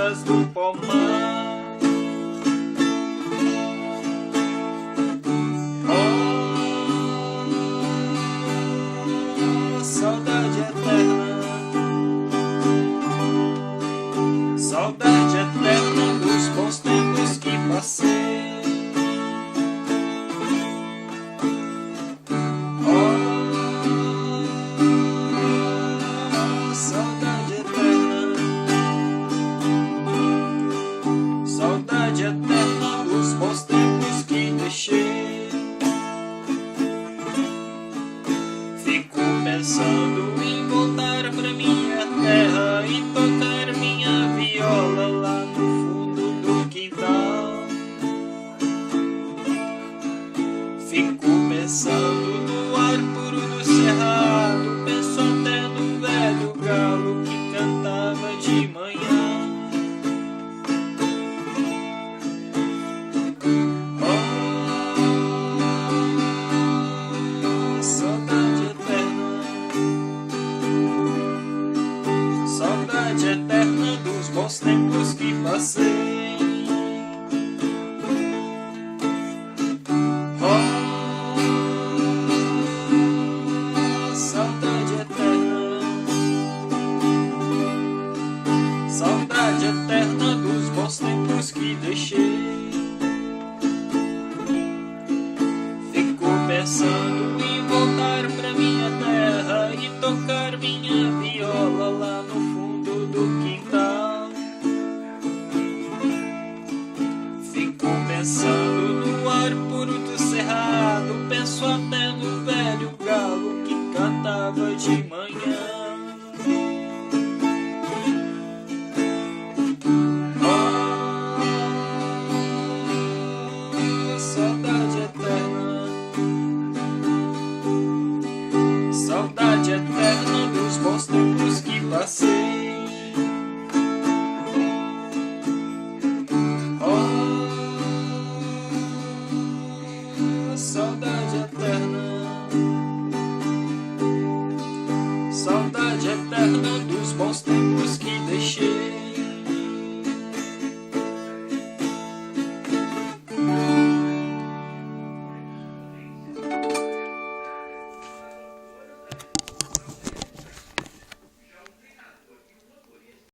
frutas do pomar. Oh, saudade eterna, saudade eterna dos bons tempos que passei. Saudade eterna dos bons tempos que deixei. Fico pensando em voltar pra minha terra e tocar minha viola lá no fundo do quintal. Fico pensando no ar puro do cerrado, penso até no velho galo que cantava de manhã. Saudade eterna dos bons tempos que passei. Oh, saudade eterna, saudade eterna dos bons tempos que deixei. Fico pensando em voltar pra minha terra e tocar minha viola lá no fundo do quintal. Fico pensando no ar puro do cerrado, penso até no velho galo que cantava de manhã. Oh, saudade eterna, saudade eterna dos bons tempos que passei. Oh, saudade eterna, saudade eterna dos bons tempos que deixei.